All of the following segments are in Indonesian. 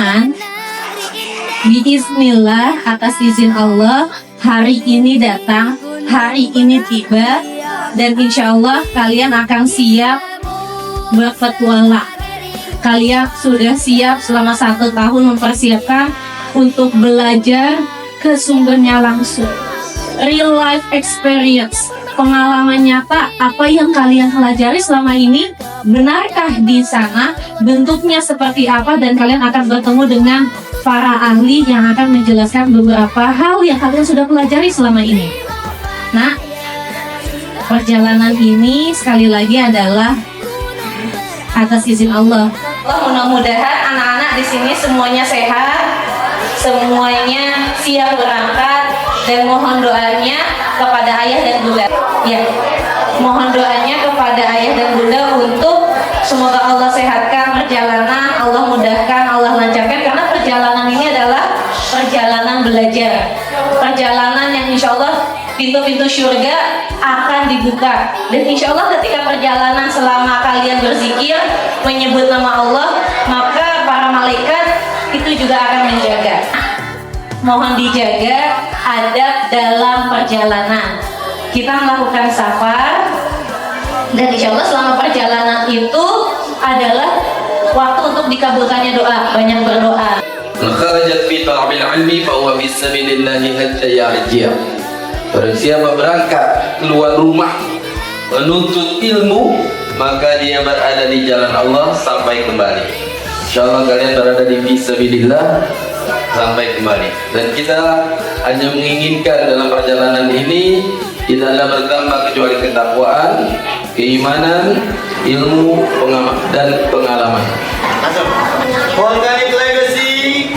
sekalian, biiznillah atas izin Allah, hari ini datang, hari ini tiba, dan insya Allah kalian akan siap berpetualang. Kalian sudah siap selama 1 tahun mempersiapkan untuk belajar ke sumbernya langsung. Real life experience, pengalaman nyata apa yang kalian pelajari selama ini, benarkah di sana, bentuknya seperti apa, dan kalian akan bertemu dengan para ahli yang akan menjelaskan beberapa hal yang kalian sudah pelajari selama ini. Nah, perjalanan ini sekali lagi adalah atas izin Allah. Mudah-mudahan anak-anak di sini semuanya sehat, semuanya siap berangkat, dan mohon doanya kepada ayah dan bunda. Ya, mohon doanya kepada ayah dan bunda untuk semoga Allah sehatkan perjalanan, Allah mudahkan, Allah lancarkan, karena perjalanan ini adalah perjalanan belajar, perjalanan yang insya Allah pintu-pintu surga akan dibuka. Dan insya Allah ketika perjalanan selama kalian berzikir menyebut nama Allah, maka para malaikat itu juga akan menjaga. Mohon dijaga adab dalam perjalanan. Kita melakukan safar, dan insya Allah selama perjalanan itu adalah waktu untuk dikabulkannya doa. Banyak berdoa. Kharajat fi talabil ilmi fa huwa fi sabilillahi hatta yarji'. Barang siapa berangkat keluar rumah menuntut ilmu, maka dia berada di jalan Allah sampai kembali. Insyaallah kalian berada di fisabilillah sampai kembali. Dan kita hanya menginginkan dalam perjalanan ini tidaklah bertambah kecuali ketakwaan, keimanan, ilmu, dan pengalaman. Organic legacy.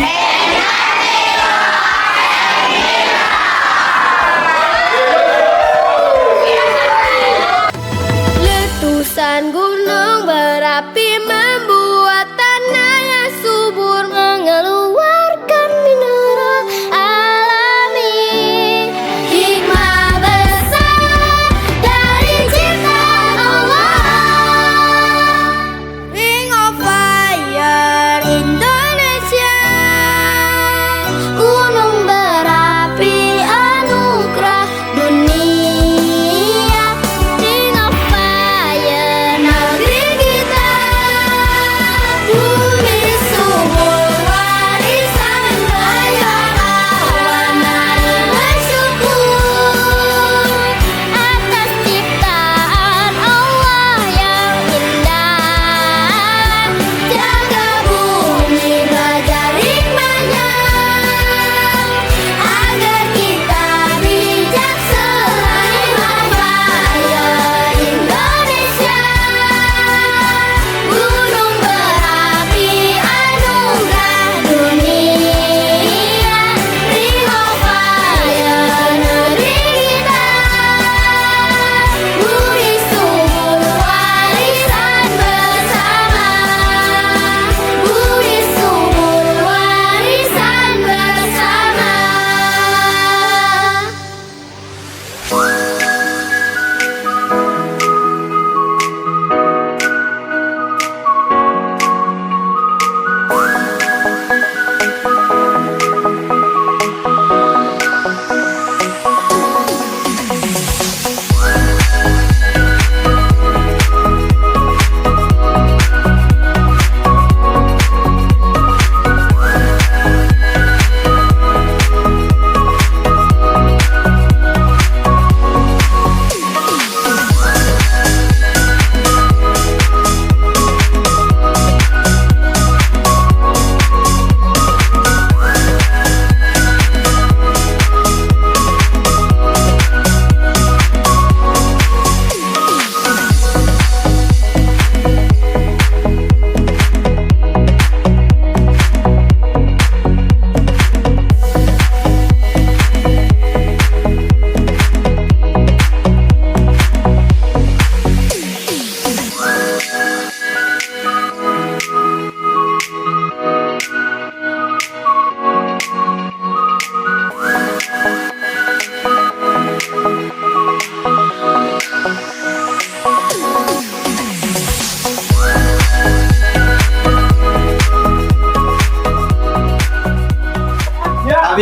Letusan gunung berapi membuat tanah yang subur mengeluarkan mineral alami. Hikmah besar dari ciptaan Allah. Ring of fire in the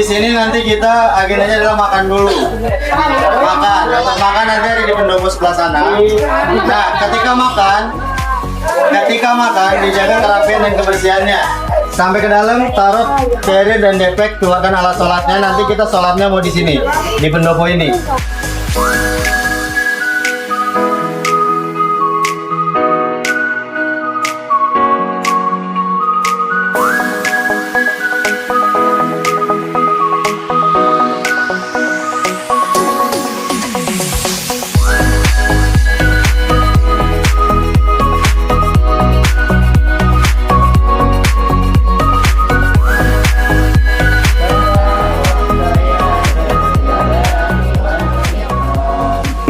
Habis ini nanti kita agendanya adalah makan dulu. Makan. Untuk makan nanti ada di pendopo sebelah sana. Nah, ketika makan dijaga kerapian dan kebersihannya. Sampai ke dalam taruh cere dan depek, keluarkan alat sholatnya. Nanti kita sholatnya mau di sini, di pendopo ini.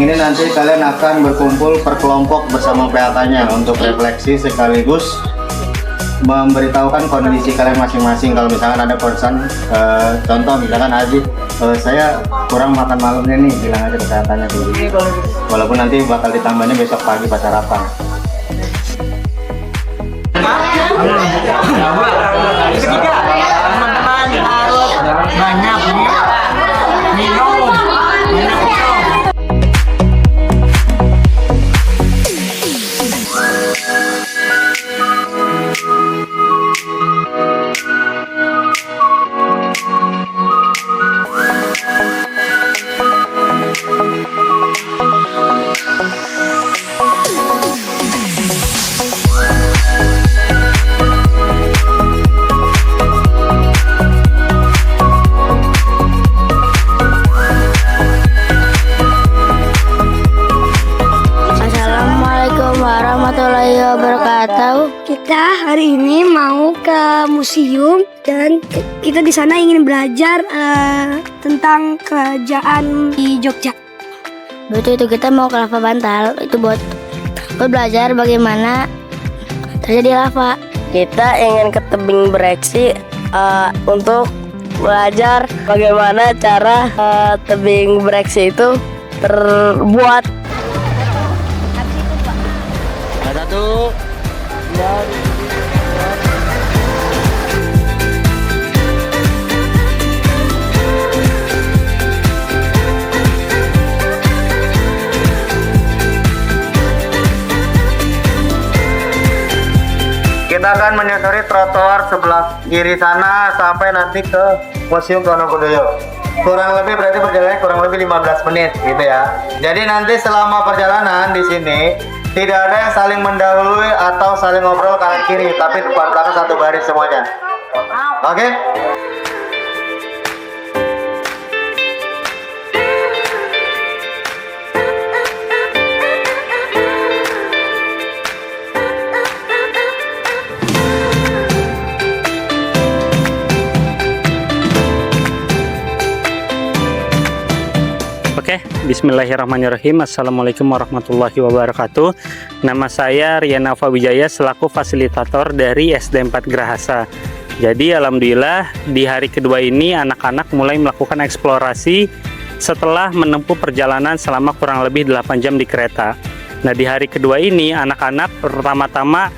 Ini nanti kalian akan berkumpul per kelompok bersama PAK-nya untuk refleksi sekaligus memberitahukan kondisi kalian masing-masing. Kalau misalkan ada concern, contoh misalkan Aziz, saya kurang makan malamnya nih, bilang aja ke PAK-nya dulu. Walaupun nanti bakal ditambahnya besok pagi pas sarapan. Ketiga, teman-teman harus banyak minum, banyak minum. warahmatullahi wabarakatuh. Kita hari ini mau ke museum dan kita di sana ingin belajar tentang kerajaan di Jogja. Betul, itu kita mau ke lava bantal itu buat belajar bagaimana terjadi lava. Kita ingin ke tebing bereksi untuk belajar bagaimana cara tebing bereksi itu terbuat. Satu, kita akan menyusuri trotoar sebelah kiri sana sampai nanti ke Museum Tonobudoyo. Kurang lebih berarti perjalanannya kurang lebih 15 menit gitu ya. Jadi nanti selama perjalanan di sini tidak ada yang saling mendahului atau saling ngobrol kanan kiri, tapi depan belakang satu baris semuanya. Oke? Oke, bismillahirrahmanirrahim. Assalamualaikum warahmatullahi wabarakatuh. Nama saya Rian Alfa Wijaya selaku fasilitator dari SD 4 Gerahasa. Jadi alhamdulillah di hari kedua ini anak-anak mulai melakukan eksplorasi setelah menempuh perjalanan selama kurang lebih 8 jam di kereta. Nah, di hari kedua ini anak-anak pertama-tama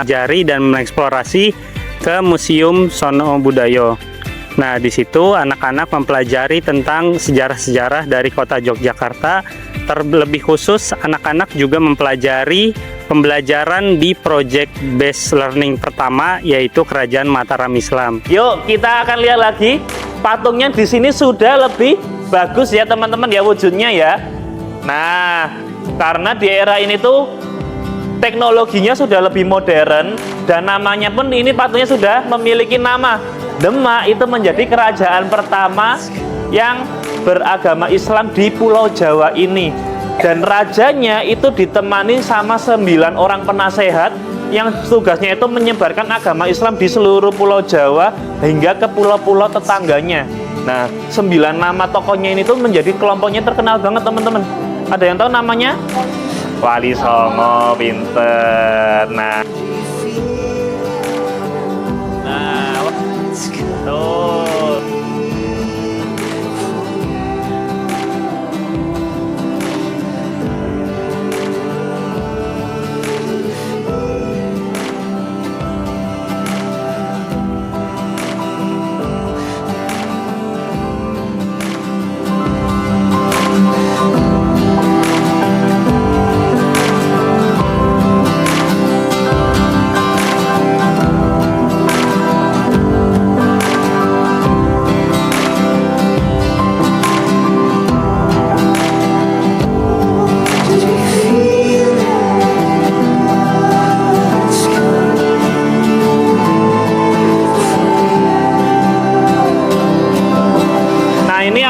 jari dan mengeksplorasi ke Museum Sonobudoyo. Nah, di situ anak-anak mempelajari tentang sejarah-sejarah dari kota Yogyakarta. Terlebih khusus, anak-anak juga mempelajari pembelajaran di project based learning pertama, yaitu Kerajaan Mataram Islam. Yuk, kita akan lihat lagi. Patungnya di sini sudah lebih bagus ya teman-teman ya wujudnya ya. Nah, karena di era ini tuh teknologinya sudah lebih modern dan namanya pun ini patungnya sudah memiliki nama. Demak itu menjadi kerajaan pertama yang beragama Islam di Pulau Jawa ini, dan rajanya itu ditemani sama 9 orang penasehat yang tugasnya itu menyebarkan agama Islam di seluruh Pulau Jawa hingga ke pulau-pulau tetangganya. Nah, 9 nama tokohnya ini tuh menjadi kelompoknya terkenal banget teman-teman. Ada yang tahu namanya? Wali Songo, pinter. Nah, tuh.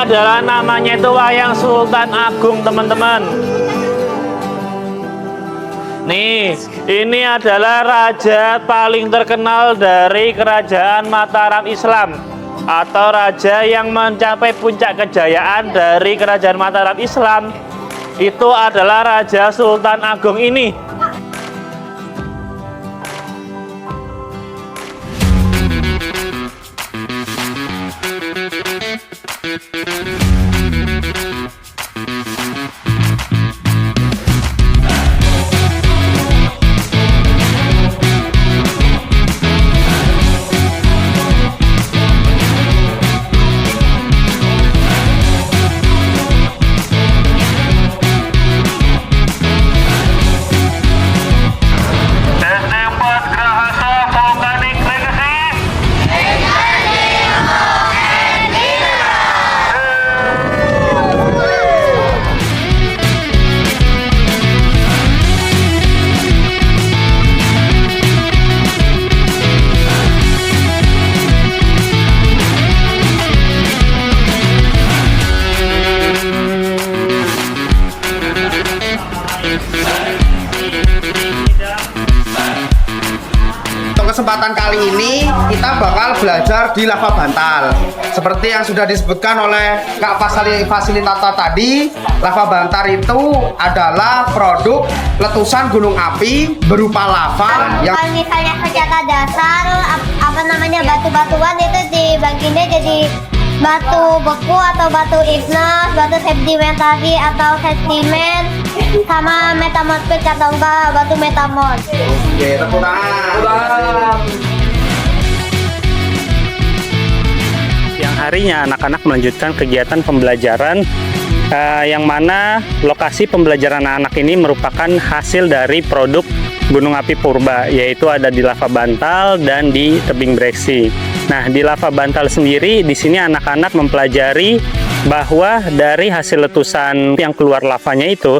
adalah namanya itu wayang Sultan Agung, teman-teman. Nih, ini adalah raja paling terkenal dari kerajaan Mataram Islam, atau raja yang mencapai puncak kejayaan dari kerajaan Mataram Islam. Itu adalah Raja Sultan Agung ini. Kesempatan kali ini kita bakal belajar di lava bantal. Seperti yang sudah disebutkan oleh Kak fasilitator tadi, lava bantal itu adalah produk letusan gunung api berupa lava yang Kalau misalnya senjata dasar, batu-batuan itu dibaginya jadi batu beku atau batu igneous, batu sedimentasi atau sedimen, sama metamorfik atau enggak batu metamorf. Oke, tepuk tangan. Siang harinya anak-anak melanjutkan kegiatan pembelajaran yang mana lokasi pembelajaran anak-anak ini merupakan hasil dari produk Gunung Api Purba, yaitu ada di Lava Bantal dan di Tebing Breksi. Nah, di Lava Bantal sendiri, di sini anak-anak mempelajari bahwa dari hasil letusan yang keluar lavanya itu,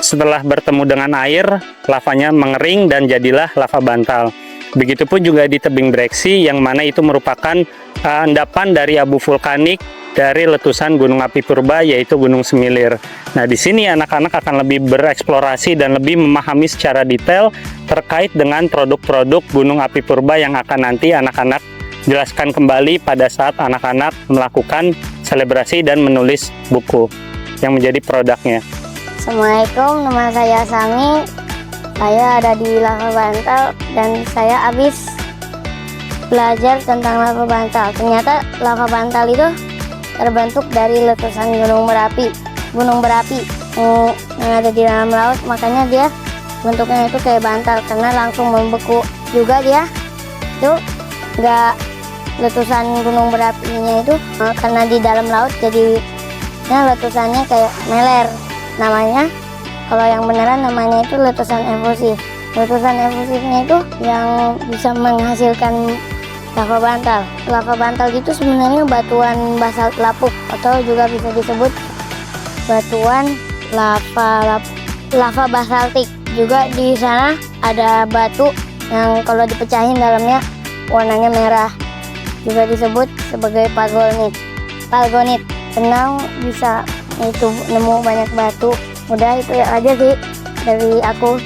setelah bertemu dengan air, lavanya mengering dan jadilah lava bantal. Begitupun juga di Tebing Breksi, yang mana itu merupakan endapan dari abu vulkanik dari letusan Gunung Api Purba, yaitu Gunung Semilir. Nah, di sini anak-anak akan lebih bereksplorasi dan lebih memahami secara detail terkait dengan produk-produk Gunung Api Purba yang akan nanti anak-anak jelaskan kembali pada saat anak-anak melakukan selebrasi dan menulis buku yang menjadi produknya. Assalamualaikum, nama saya Sami. Saya ada di Lava Bantal dan saya habis belajar tentang lava bantal. Ternyata lava bantal itu terbentuk dari letusan gunung berapi yang ada di dalam laut, makanya dia bentuknya itu kayak bantal karena langsung membeku juga dia. Itu nggak letusan gunung berapinya itu karena di dalam laut jadinya letusannya kayak meler. Namanya, kalau yang beneran namanya itu letusan efusif. Letusan efusifnya itu yang bisa menghasilkan lava bantal. Lava bantal itu sebenarnya batuan basalt lapuk atau juga bisa disebut batuan lava basaltik. Juga di sana ada batu yang kalau dipecahin dalamnya warnanya merah. Juga disebut sebagai palgonit. Senang bisa itu nemu banyak batu. Udah itu aja sih dari aku.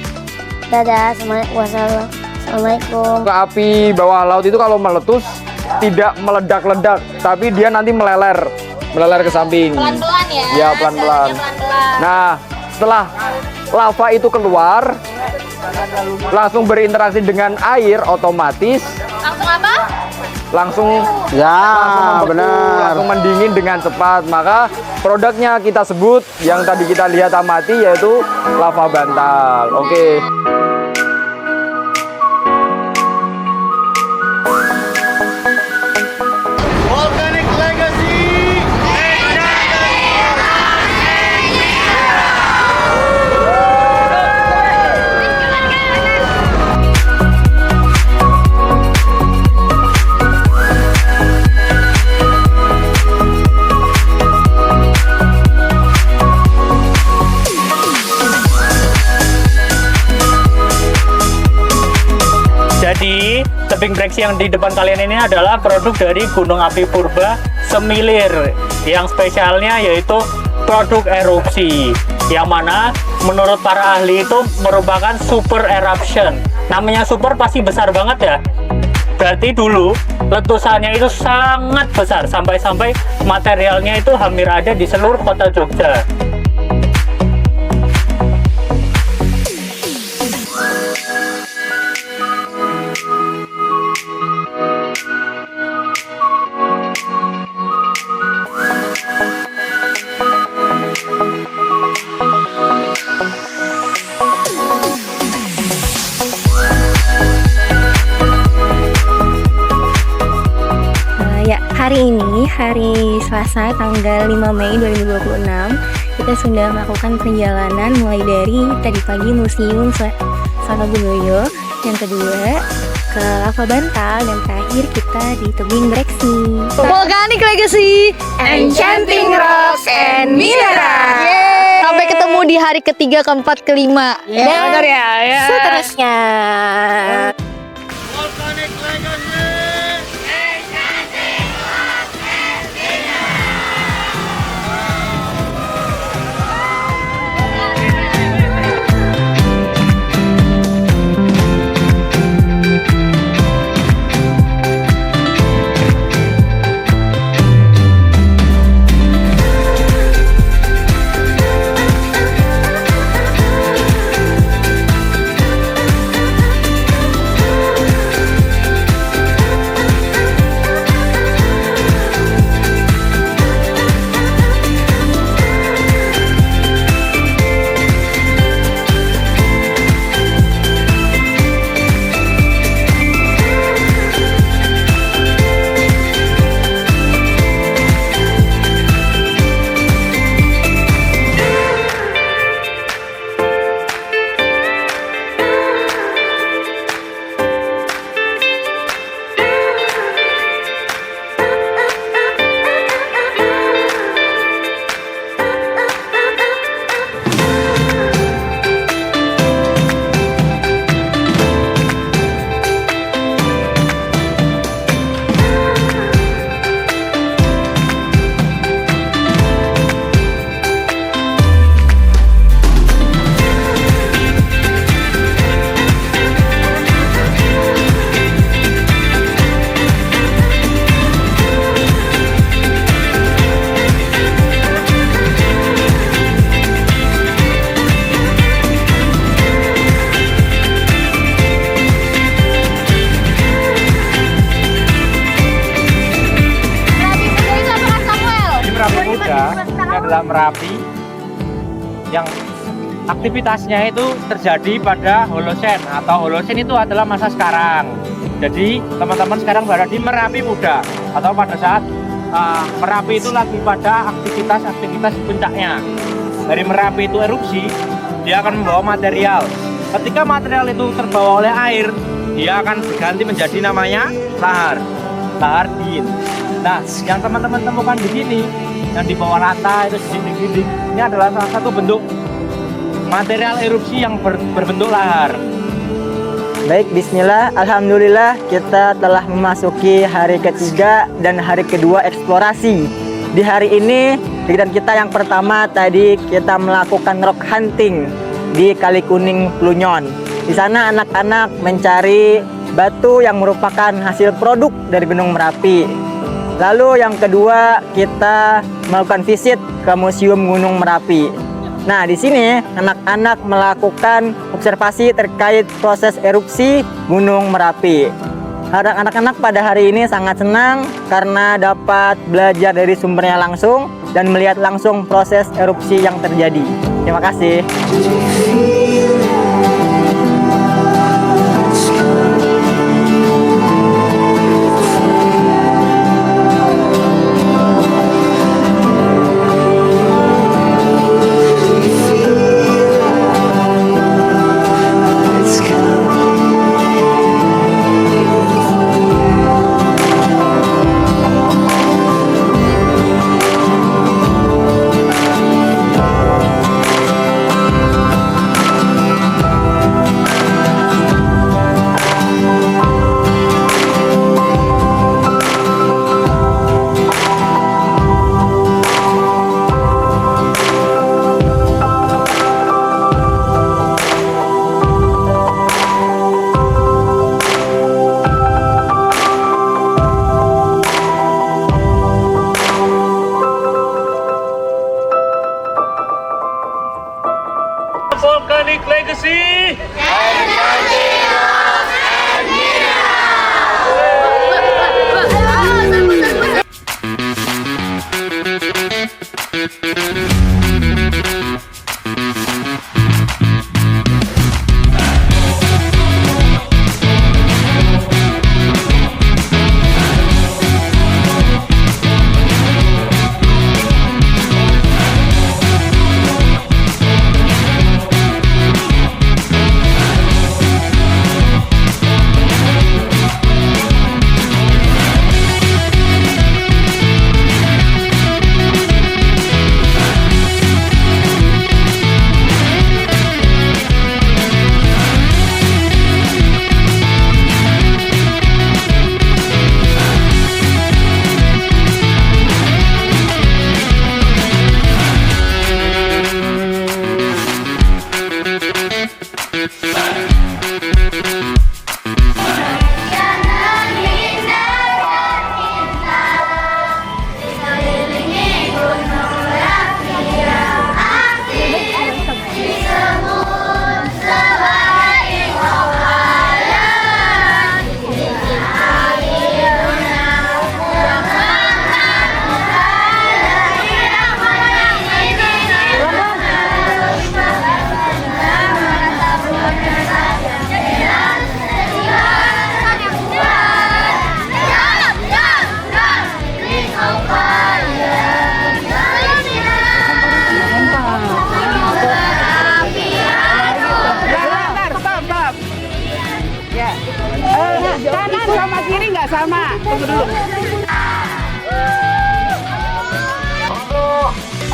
Dadah, assalamualaikum. Api bawah laut itu kalau meletus tidak meledak-ledak, tapi dia nanti meleler ke samping. Pelan-pelan ya. Ya, pelan-pelan. Nah, setelah lava itu keluar, langsung berinteraksi dengan air, otomatis Langsung apa? langsung benar. langsung mendingin dengan cepat. Maka produknya kita sebut yang tadi kita lihat amati, yaitu lava bantal. Oke. tebing breksi yang di depan kalian ini adalah produk dari Gunung Api Purba Semilir. Yang spesialnya yaitu produk erupsi, yang mana menurut para ahli itu merupakan super eruption. Namanya super pasti besar banget ya. Berarti dulu letusannya itu sangat besar, sampai-sampai materialnya itu hampir ada di seluruh kota Jogja. Hari ini, hari Selasa, tanggal 5 Mei 2026, kita sudah melakukan perjalanan mulai dari tadi pagi Museum Sonobudoyo, yang kedua ke Lava Bantal, dan terakhir kita di tebing breksi. Volcanic Legacy, Enchanting Rocks and Mineral. Sampai ketemu di hari ketiga, keempat, kelima. Benar ya. Seterusnya. Ini adalah Merapi yang aktivitasnya itu terjadi pada Holosen, atau Holosen itu adalah masa sekarang. Jadi teman-teman sekarang berada di Merapi Muda, atau pada saat Merapi itu lagi pada aktivitas puncaknya. Dari Merapi itu erupsi, dia akan membawa material. Ketika material itu terbawa oleh air, dia akan berganti menjadi namanya lahar dingin. Nah, yang teman-teman temukan di sini, yang di bawah rata itu dinding-dinding, ini adalah salah satu bentuk material erupsi yang berbentuk lahar. Baik, bismillah, alhamdulillah kita telah memasuki hari ketiga dan hari kedua eksplorasi. Di hari ini, kegiatan kita yang pertama tadi kita melakukan rock hunting di Kali Kuning Plunyon. Di sana anak-anak mencari batu yang merupakan hasil produk dari Gunung Merapi. Lalu yang kedua, kita melakukan visit ke Museum Gunung Merapi. Nah, di sini anak-anak melakukan observasi terkait proses erupsi Gunung Merapi. Anak-anak pada hari ini sangat senang karena dapat belajar dari sumbernya langsung dan melihat langsung proses erupsi yang terjadi. Terima kasih.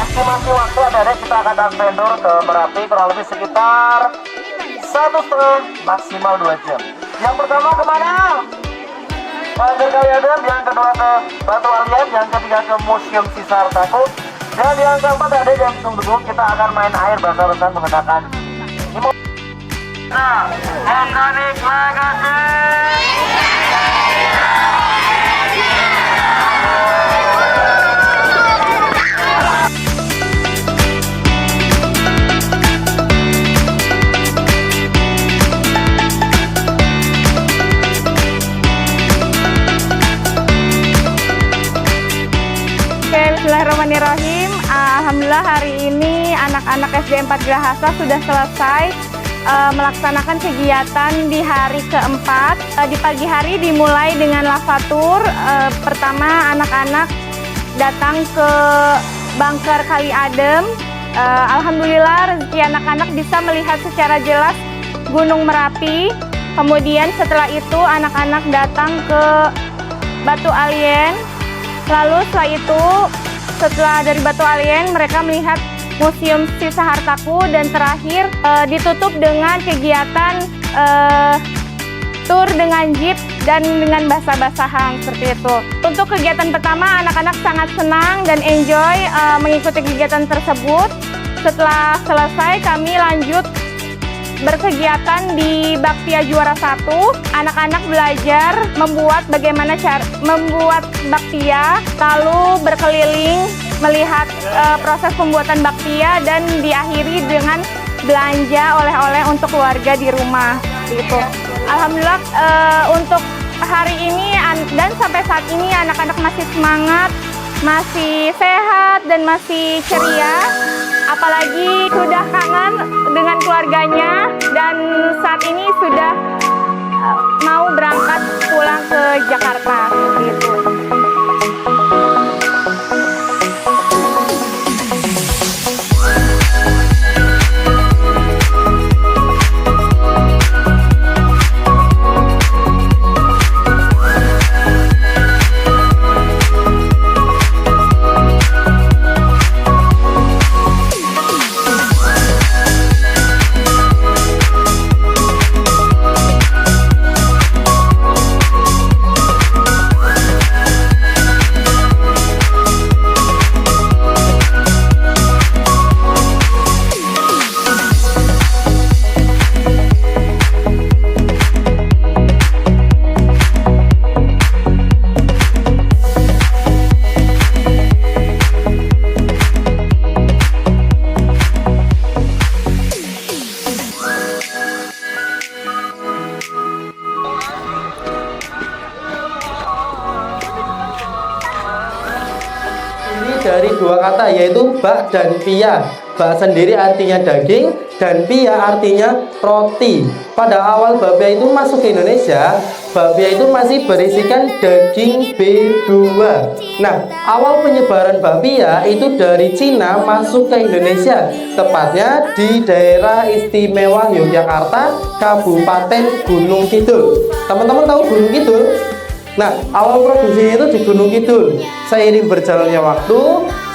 Estimasi waktu adik-adik kita akan vendor ke Merapi kurang lebih sekitar 1,5 maksimal 2 jam. Yang pertama kemana? Ke Kaliadem, yang kedua ke Batu Alian, yang ketiga ke Museum Sisa Hartaku, dan yang keempat adik yang tunggu kita akan main air basah-basahan menggunakan Volcanic Legacy. Bismillahirrahmanirrahim. Alhamdulillah hari ini anak-anak SD 4 Grahasa sudah selesai melaksanakan kegiatan di hari keempat. Di pagi hari dimulai dengan lavatur. Pertama anak-anak datang ke Bangker Kali Adem. Alhamdulillah rezeki anak-anak bisa melihat secara jelas Gunung Merapi. Kemudian setelah itu anak-anak datang ke Batu Alien. Lalu setelah dari Batu Alien mereka melihat Museum Sisa Hartaku, dan terakhir ditutup dengan kegiatan tur dengan jeep dan dengan basah-basahan seperti itu. Untuk kegiatan pertama anak-anak sangat senang dan enjoy mengikuti kegiatan tersebut. Setelah selesai kami lanjut berkegiatan di Bakpia Juara 1. Anak-anak belajar membuat bagaimana cara membuat bakpia, lalu berkeliling melihat proses pembuatan bakpia, dan diakhiri dengan belanja oleh-oleh untuk keluarga di rumah gitu. Alhamdulillah untuk hari ini dan sampai saat ini anak-anak masih semangat, masih sehat dan masih ceria. Apalagi sudah kangen dengan keluarganya, dan saat ini sudah mau berangkat pulang ke Jakarta gitu. Dari dua kata yaitu bak dan pia. Bak sendiri artinya daging dan pia artinya roti. Pada awal bakpia itu masuk ke Indonesia, bakpia itu masih berisikan daging B2. Nah, awal penyebaran bakpia itu dari Cina masuk ke Indonesia, tepatnya di daerah istimewa Yogyakarta, Kabupaten Gunung Kidul. Teman-teman tahu Gunung Kidul? Nah, awal produksinya itu di Gunung Kidul. Seiring berjalannya waktu,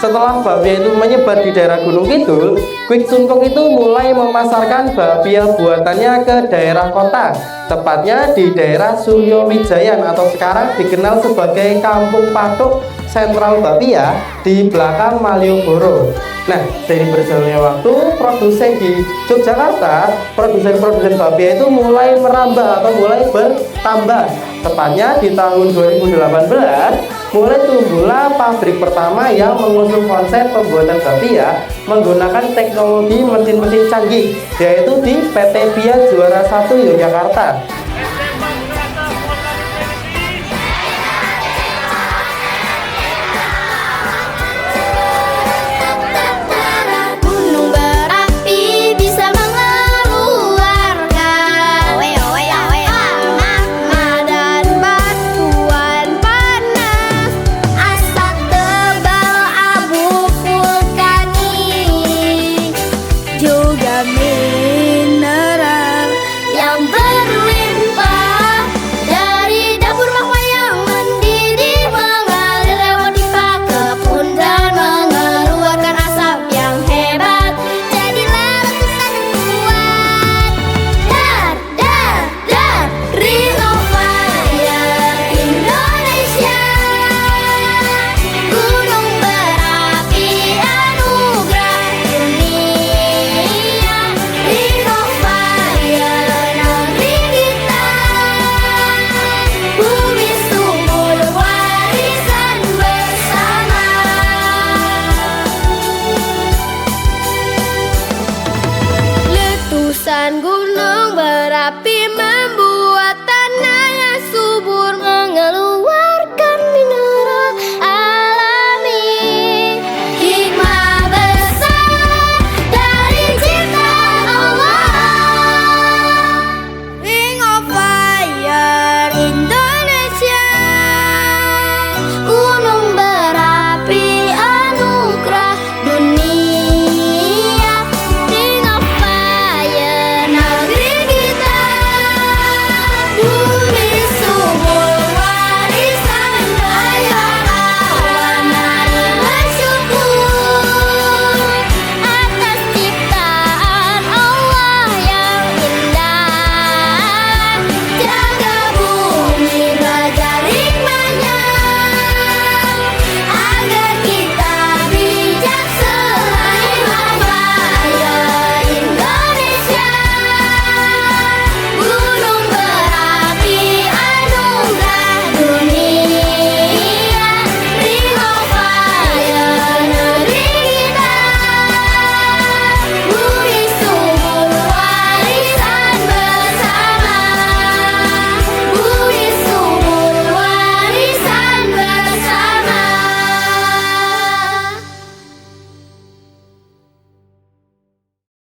setelah bakpia itu menyebar di daerah Gunung Kidul, Kwik Sungkok itu mulai memasarkan bakpia buatannya ke daerah kota, tepatnya di daerah Suryowijayan atau sekarang dikenal sebagai Kampung Patuk Sentral Bakpia di belakang Malioboro. Nah, seiring berjalannya waktu, produsen di Yogyakarta, produsen bakpia itu mulai merambah atau mulai bertambah. Tepatnya di tahun 2018, mulai tumbuhlah pabrik pertama yang mengusung konsep pembuatan bakpia menggunakan teknologi mesin-mesin canggih, yaitu di PT Pia Juara 1 Yogyakarta.